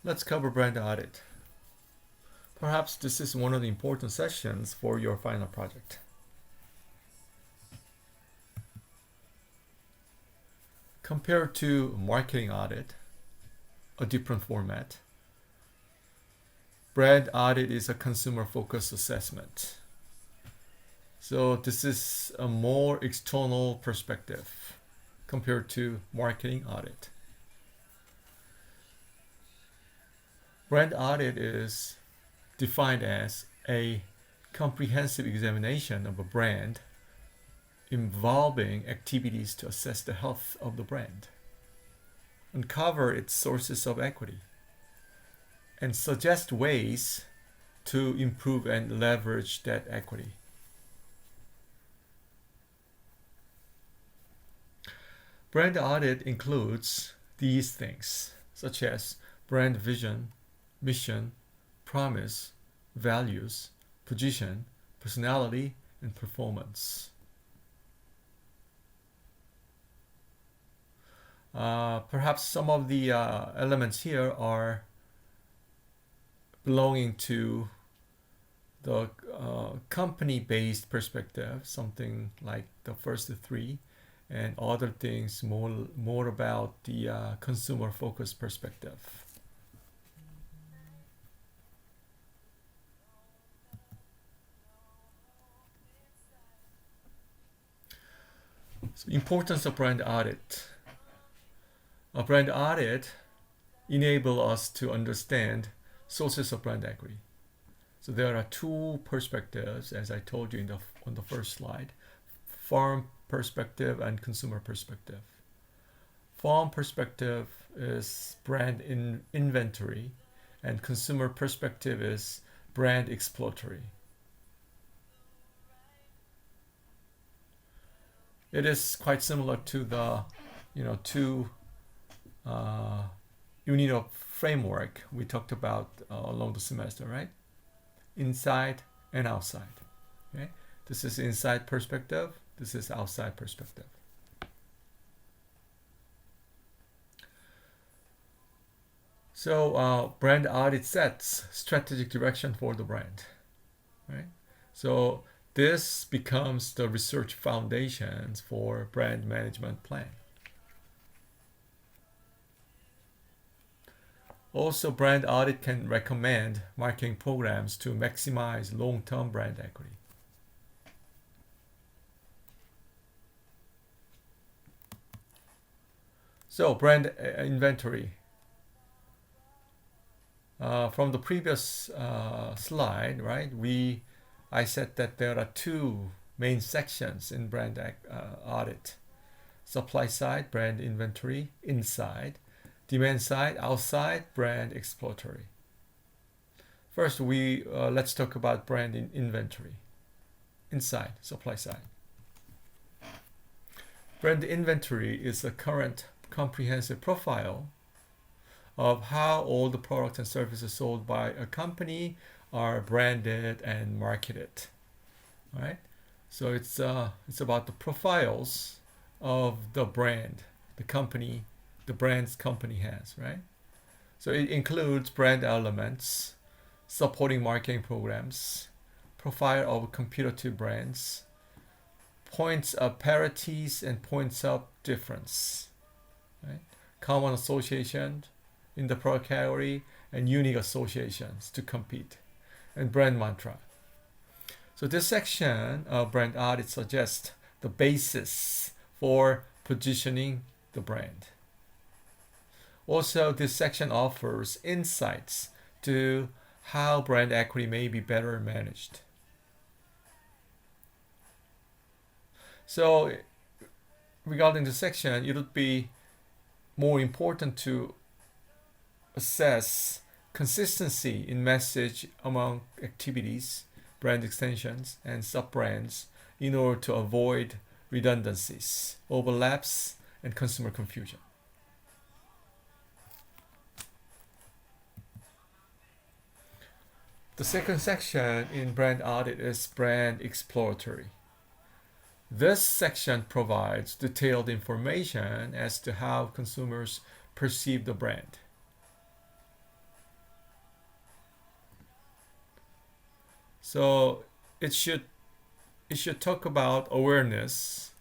Let's cover brand audit. Perhaps this is one of the important sessions for your final project. Compared to marketing audit, a different format, brand audit is a consumer-focused assessment. So this is a more external perspective compared to marketing audit. Brand audit is defined as a comprehensive examination of a brand involving activities to assess the health of the brand, uncover its sources of equity, and suggest ways to improve and leverage that equity. Brand audit includes these things, such as brand vision, mission, promise, values, position, personality, and performance. Perhaps some of the elements here are belonging to the company-based perspective, something like the first three, and other things more about the consumer-focused perspective. So, importance of brand audit. A brand audit enables us to understand sources of brand equity. So there are two perspectives, as I told you on the first slide: firm perspective and consumer perspective. Firm perspective is brand inventory, and consumer perspective is brand exploratory. It is quite similar to the two unit of framework we talked about along the semester, right? Inside and outside. Okay, this is inside perspective. This is outside perspective. So brand audit sets strategic direction for the brand, right? So this becomes the research foundations for brand management plan. Also, brand audit can recommend marketing programs to maximize long-term brand equity. So, brand inventory. From the previous slide, right? I said that there are two main sections in brand audit: supply side, brand inventory, inside; demand side, outside, brand exploratory. First, let's talk about brand inventory. Inside, supply side. Brand inventory is a current comprehensive profile of how all the products and services sold by a company are branded and marketed. Right? So it's about the profiles of the brand, the company, the brands company has, right? So it includes brand elements, supporting marketing programs, profile of competitive brands, points of parities and points of difference, right? Common association in the product category and unique associations to compete, and brand mantra. So this section of brand audit suggests the basis for positioning the brand. Also, this section offers insights to how brand equity may be better managed. So, regarding the section, it would be more important to assess consistency in message among activities, brand extensions, and sub-brands in order to avoid redundancies, overlaps, and consumer confusion. The second section in brand audit is brand exploratory. This section provides detailed information as to how consumers perceive the brand. So it should talk about awareness,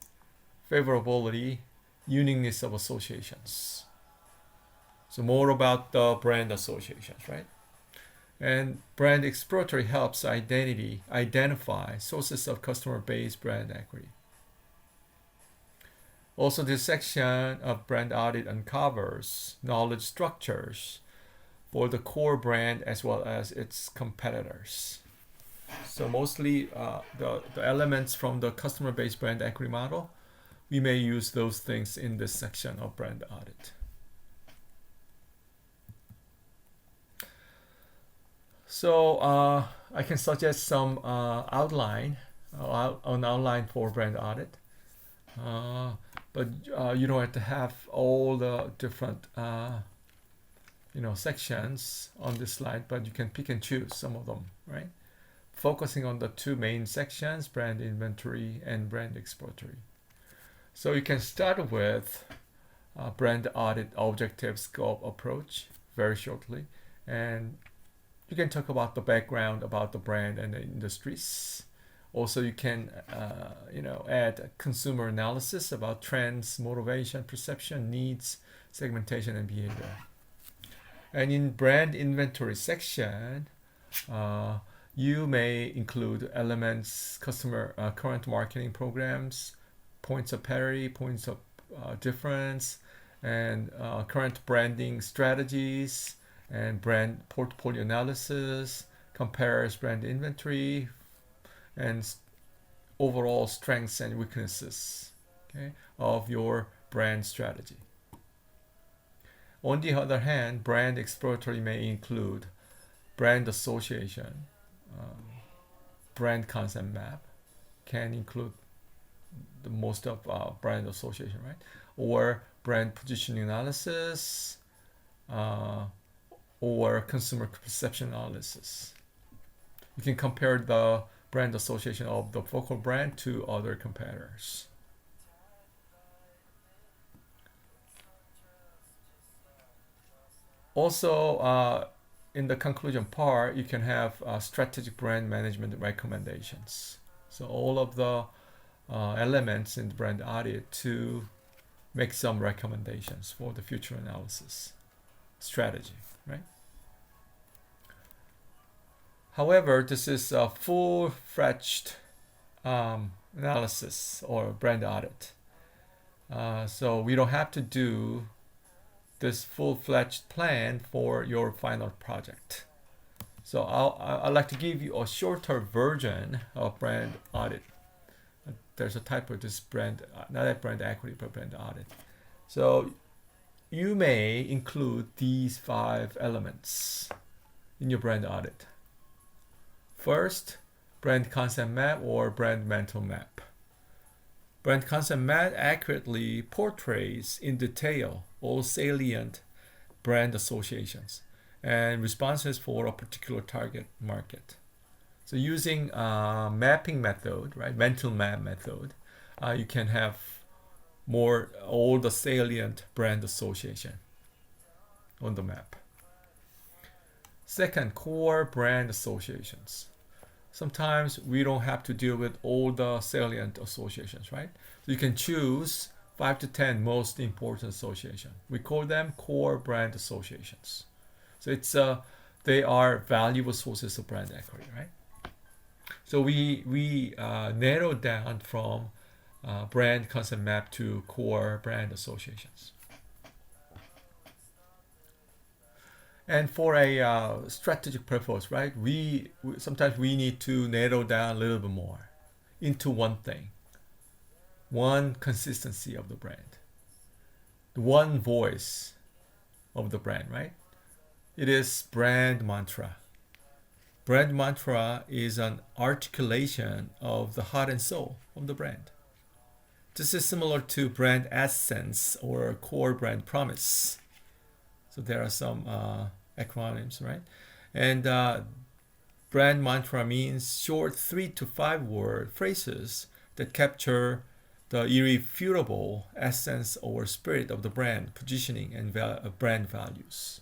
favorability, uniqueness of associations. So more about the brand associations, right? And brand exploratory helps identify sources of customer base brand equity. Also, this section of brand audit uncovers knowledge structures for the core brand as well as its competitors. So mostly the elements from the customer base brand equity model, we may use those things in this section of brand audit. So I can suggest some outline for brand audit. But you don't have to have all the different sections on this slide, but you can pick and choose some of them, right? Focusing on the two main sections, brand inventory and brand exploratory. So you can start with brand audit objective scope approach very shortly, and you can talk about the background about the brand and the industries. Also, you can add consumer analysis about trends, motivation, perception, needs, segmentation, and behavior. And in brand inventory section, you may include elements, customer current marketing programs, points of parity, points of difference, and current branding strategies, and brand portfolio analysis, compares brand inventory, and overall strengths and weaknesses, okay, of your brand strategy. On the other hand, brand exploratory may include brand association, brand concept map, can include the most of brand association, right? Or brand positioning analysis, or consumer perception analysis. You can compare the brand association of the focal brand to other competitors. Also, in the conclusion part, you can have strategic brand management recommendations. So all of the elements in the brand audit to make some recommendations for the future analysis strategy, right? However, this is a full-fledged analysis or brand audit. So we don't have to do this full-fledged plan for your final project. So I'd like to give you a shorter version of brand audit. There's a type of this brand, not a brand equity, but brand audit. So you may include these 5 elements in your brand audit. First, brand concept map or brand mental map. Brand concept map accurately portrays in detail all salient brand associations and responses for a particular target market. So using mapping method, right, mental map method, you can have all the salient brand association on the map. Second, core brand associations. Sometimes we don't have to deal with all the salient associations, right? So you can choose 5 to 10 most important associations. We call them core brand associations. So they are valuable sources of brand equity, right? So we narrow down from brand concept map to core brand associations. And for a strategic purpose, right? We sometimes we need to narrow down a little bit more into one thing, one consistency of the brand, one voice of the brand, right? It is brand mantra. Brand mantra is an articulation of the heart and soul of the brand. This is similar to brand essence or core brand promise. So there are some acronyms, right? And brand mantra means short 3 to 5 word phrases that capture the irrefutable essence or spirit of the brand, positioning, and brand values.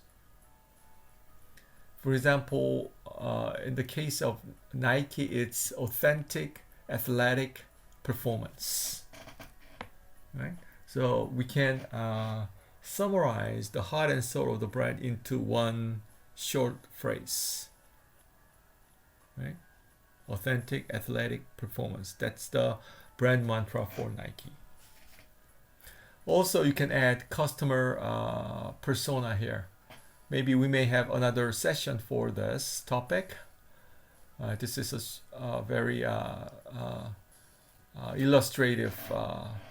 For example, in the case of Nike, it's authentic athletic performance, right? So we can summarize the heart and soul of the brand into one short phrase, right? Authentic athletic performance. That's the brand mantra for Nike. Also, you can add customer persona here. Maybe we may have another session for this topic. This is a very illustrative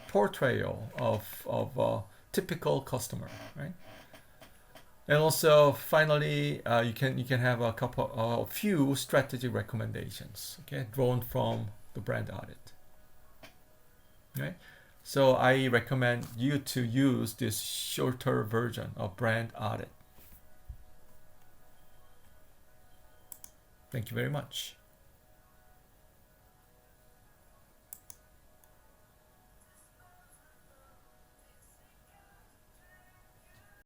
portrayal of a typical customer, right? And also, finally, you can have a few strategy recommendations, okay, drawn from the brand audit, right? So I recommend you to use this shorter version of brand audit. Thank you very much.